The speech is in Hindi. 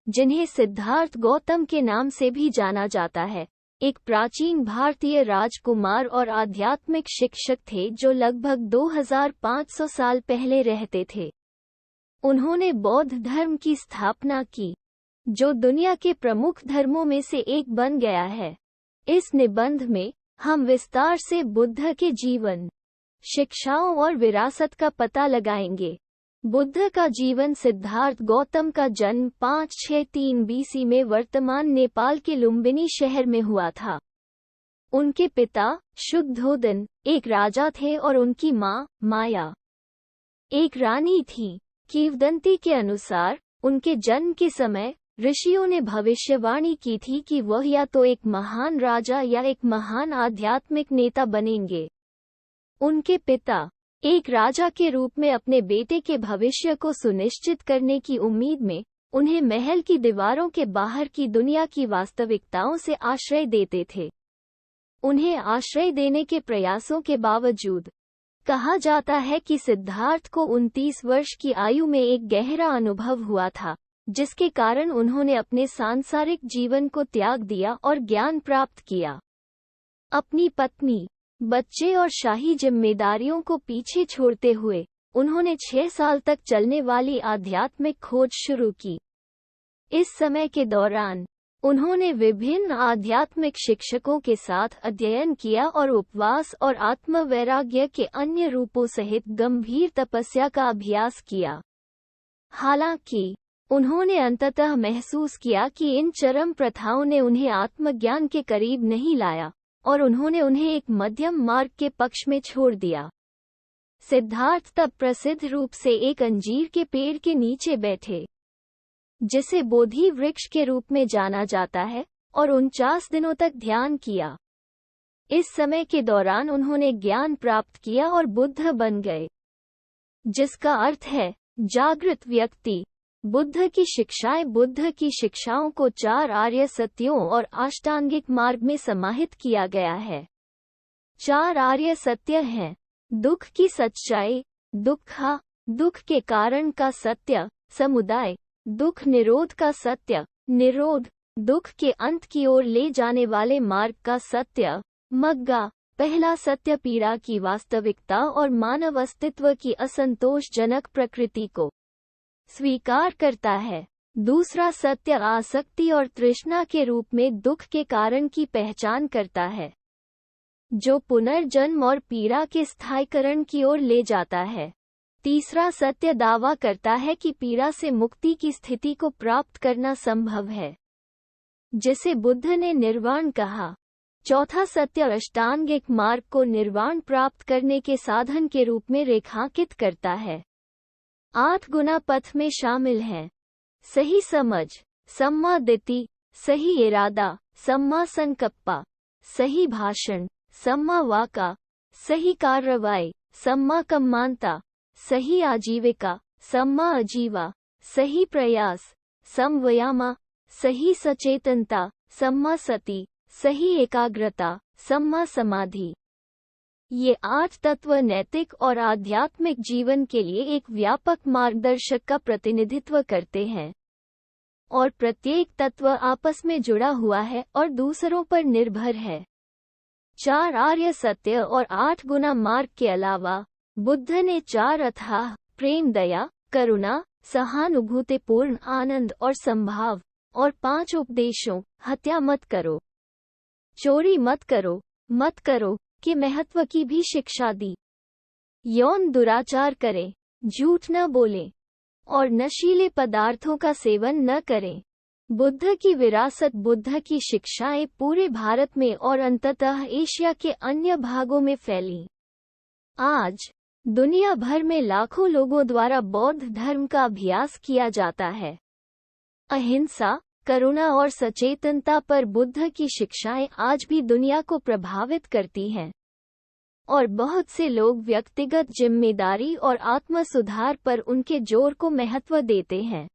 जिन्हें सिद्धार्थ गौतम के नाम से भी जाना जाता है, एक प्राचीन भारतीय राजकुमार और आध्यात्मिक शिक्षक थे जो लगभग 2500 साल पहले रहते थे। उन्होंने बौद्ध धर्म की स्थापना की, जो दुनिया के प्रमुख धर्मों में से एक बन गया है। इस निबंध में हम विस्तार से बुद्ध के जीवन, शिक्षाओं और विरासत का पता लगाएंगे। बुद्ध का जीवन। सिद्धार्थ गौतम का जन्म 563 बीसी में वर्तमान नेपाल के लुम्बिनी शहर में हुआ था। उनके पिता शुद्धोदन एक राजा थे और उनकी माँ माया एक रानी थी। किंवदंती के अनुसार उनके जन्म के समय ऋषियों ने भविष्यवाणी की थी कि वह या तो एक महान राजा या एक महान आध्यात्मिक नेता बनेंगे। उनके पिता एक राजा के रूप में अपने बेटे के भविष्य को सुनिश्चित करने की उम्मीद में उन्हें महल की दीवारों के बाहर की दुनिया की वास्तविकताओं से आश्रय देते थे। उन्हें आश्रय देने के प्रयासों के बावजूद कहा जाता है कि सिद्धार्थ को 29 वर्ष की आयु में एक गहरा अनुभव हुआ था, जिसके कारण उन्होंने अपने सांसारिक जीवन को त्याग दिया और ज्ञान प्राप्त किया। अपनी पत्नी, बच्चे और शाही जिम्मेदारियों को पीछे छोड़ते हुए उन्होंने 6 साल तक चलने वाली आध्यात्मिक खोज शुरू की। इस समय के दौरान उन्होंने विभिन्न आध्यात्मिक शिक्षकों के साथ अध्ययन किया और उपवास और आत्मवैराग्य के अन्य रूपों सहित गंभीर तपस्या का अभ्यास किया। हालांकि उन्होंने अंततः महसूस किया कि इन चरम प्रथाओं ने उन्हें आत्मज्ञान के करीब नहीं लाया और उन्होंने उन्हें एक मध्यम मार्ग के पक्ष में छोड़ दिया। सिद्धार्थ तब प्रसिद्ध रूप से एक अंजीर के पेड़ के नीचे बैठे, जिसे बोधि वृक्ष के रूप में जाना जाता है, और 49 दिनों तक ध्यान किया। इस समय के दौरान उन्होंने ज्ञान प्राप्त किया और बुद्ध बन गए, जिसका अर्थ है जागृत व्यक्ति। बुद्ध की शिक्षाएं। बुद्ध की शिक्षाओं को 4 आर्य सत्यों और अष्टांगिक मार्ग में समाहित किया गया है। 4 आर्य सत्य हैं: दुख की सच्चाई, दुक्खा, दुख के कारण का सत्य, समुदाय, दुख निरोध का सत्य, निरोध, दुख के अंत की ओर ले जाने वाले मार्ग का सत्य, मग्गा, पहला सत्य पीड़ा की वास्तविकता और मानव अस्तित्व की असंतोषजनक प्रकृति को स्वीकार करता है। दूसरा सत्य आसक्ति और तृष्णा के रूप में दुख के कारण की पहचान करता है, जो पुनर्जन्म और पीड़ा के स्थायीकरण की ओर ले जाता है। तीसरा सत्य दावा करता है कि पीड़ा से मुक्ति की स्थिति को प्राप्त करना संभव है, जिसे बुद्ध ने निर्वाण कहा। चौथा सत्य अष्टांगिक मार्ग को निर्वाण प्राप्त करने के साधन के रूप में रेखांकित करता है। 8 गुना पथ में शामिल हैं: सही समझ, सम्मा दिति, सही इरादा, सम्मा संकप्पा, सही भाषण, सम्मा वाका, सही कार्रवाई, सम्मा कम्मांता, सही आजीविका, सम्मा आजीवा, सही प्रयास, समवयामा, सही सचेतनता, सम्मा सति, सही एकाग्रता, सम्मा समाधि। ये 8 तत्व नैतिक और आध्यात्मिक जीवन के लिए एक व्यापक मार्गदर्शक का प्रतिनिधित्व करते हैं, और प्रत्येक तत्व आपस में जुड़ा हुआ है और दूसरों पर निर्भर है। 4 आर्य सत्य और 8 गुना मार्ग के अलावा बुद्ध ने 4 अथाह प्रेम, दया, करुणा, सहानुभूतिपूर्ण आनंद और संभाव, और 5 उपदेशों, हत्या मत करो, चोरी मत करो के महत्व की भी शिक्षा दी। यौन दुराचार करें, झूठ न बोलें, और नशीले पदार्थों का सेवन न करें। बुद्ध की विरासत। बुद्ध की शिक्षाएं पूरे भारत में और अंततः एशिया के अन्य भागों में फैलीं। आज दुनिया भर में लाखों लोगों द्वारा बौद्ध धर्म का अभ्यास किया जाता है। अहिंसा, करुणा और सचेतनता पर बुद्ध की शिक्षाएं आज भी दुनिया को प्रभावित करती हैं, और बहुत से लोग व्यक्तिगत जिम्मेदारी और आत्म सुधार पर उनके जोर को महत्व देते हैं।